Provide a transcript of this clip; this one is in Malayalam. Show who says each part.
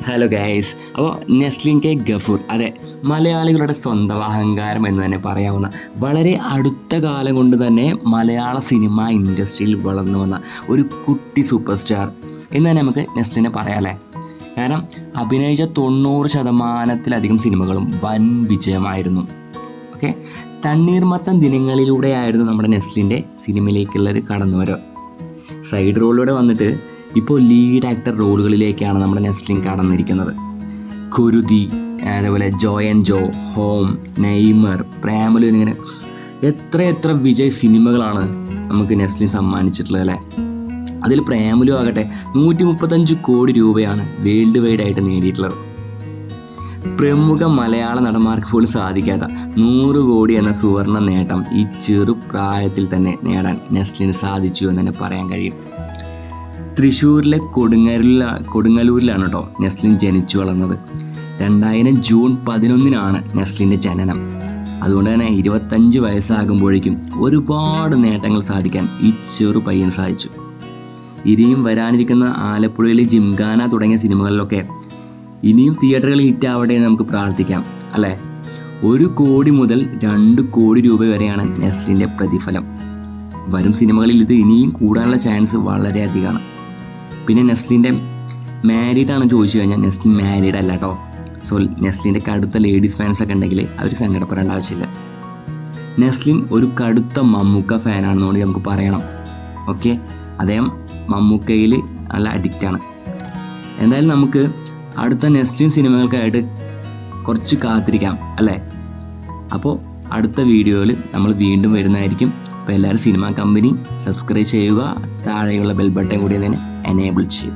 Speaker 1: Hello guys. അപ്പോൾ നെസ്ലിൻ കെ ഗഫൂർ, അതെ, മലയാളികളുടെ സ്വന്തം അഹങ്കാരം എന്ന് തന്നെ പറയാവുന്ന, വളരെ അടുത്ത കാലം കൊണ്ട് തന്നെ മലയാള സിനിമ ഇൻഡസ്ട്രിയിൽ വളർന്നു വന്ന ഒരു കുട്ടി സൂപ്പർ സ്റ്റാർ എന്ന് തന്നെ നമുക്ക് നെസ്ലിനെ പറയാമല്ലേ. കാരണം അഭിനയിച്ച 90% സിനിമകളും വൻ വിജയമായിരുന്നു. ഓക്കെ, തണ്ണീർമത്തൻ ദിനങ്ങളിലൂടെയായിരുന്നു നമ്മുടെ നെസ്ലിൻ്റെ സിനിമയിലേക്കുള്ളൊരു കടന്നുവരവ്. സൈഡ് റോളിലൂടെ വന്നിട്ട് ഇപ്പോൾ ലീഡ് ആക്ടർ റോളുകളിലേക്കാണ് നമ്മുടെ നെസ്ലിൻ കടന്നിരിക്കുന്നത്. കുരുതി, അതേപോലെ Joy and Jo, Home, Neymar, Premalu എന്നിങ്ങനെ എത്ര വിജയ് സിനിമകളാണ് നമുക്ക് നെസ്ലിൻ സമ്മാനിച്ചിട്ടുള്ളത് അല്ലേ. അതിൽ പ്രേമലു ആകട്ടെ 135 കോടി രൂപയാണ് വേൾഡ് വൈഡ് ആയിട്ട് നേടിയിട്ടുള്ളത്. പ്രമുഖ മലയാള നടന്മാർക്ക് പോലും സാധിക്കാത്ത 100 കോടി എന്ന സുവർണ നേട്ടം ഈ ചെറുപ്രായത്തിൽ തന്നെ നേടാൻ നെസ്ലിന് സാധിച്ചു എന്ന് തന്നെ പറയാൻ കഴിയും. തൃശ്ശൂരിലെ കൊടുങ്ങല്ലൂരിലാണ് കേട്ടോ നെസ്ലിൻ ജനിച്ചു വളർന്നത്. 2000 ജൂൺ 11 നെസ്ലിൻ്റെ ജനനം. അതുകൊണ്ട് തന്നെ 25 വയസ്സാകുമ്പോഴേക്കും ഒരുപാട് നേട്ടങ്ങൾ സാധിക്കാൻ ഈ ചെറു പയ്യന് സാധിച്ചു. ഇനിയും വരാനിരിക്കുന്ന ആലപ്പുഴയിലെ ജിംഖാന തുടങ്ങിയ സിനിമകളിലൊക്കെ ഇനിയും തിയേറ്ററുകളിൽ ഹിറ്റ് ആവട്ടെ എന്ന് നമുക്ക് പ്രാർത്ഥിക്കാം അല്ലേ. 1 കോടി മുതൽ 2 കോടി രൂപ വരെയാണ് നെസ്ലിൻ്റെ പ്രതിഫലം. വരും സിനിമകളിൽ ഇത് ഇനിയും കൂടാനുള്ള ചാൻസ് വളരെ അധികമാണ്. പിന്നെ നെസ്ലിൻ്റെ മാരീഡാണ് ചോദിച്ചു കഴിഞ്ഞാൽ നെസ്ലിൻ മാരീഡ് അല്ല കേട്ടോ. സോ നെസ്ലിൻ്റെ കടുത്ത ലേഡീസ് ഫാൻസൊക്കെ ഉണ്ടെങ്കിൽ അവർ സങ്കടപ്പെടേണ്ട ആവശ്യമില്ല. നെസ്ലിൻ ഒരു കടുത്ത മമ്മൂക്ക ഫാനാണെന്നുകൊണ്ട് നമുക്ക് പറയണം. ഓക്കെ, അദ്ദേഹം മമ്മൂക്കയിൽ നല്ല അഡിക്റ്റാണ്. എന്തായാലും നമുക്ക് അടുത്ത നെസ്ലിൻ സിനിമകൾക്കായിട്ട് കുറച്ച് കാത്തിരിക്കാം അല്ലേ. അപ്പോൾ അടുത്ത വീഡിയോയിൽ നമ്മൾ വീണ്ടും വരുന്നതായിരിക്കും. അപ്പോൾ എല്ലാവരും സിനിമ കമ്പനി സബ്സ്ക്രൈബ് ചെയ്യുക, താഴെയുള്ള ബെൽ ബട്ടൺ കൂടി അതിനെ എനേബിൾ ചെയ്യും.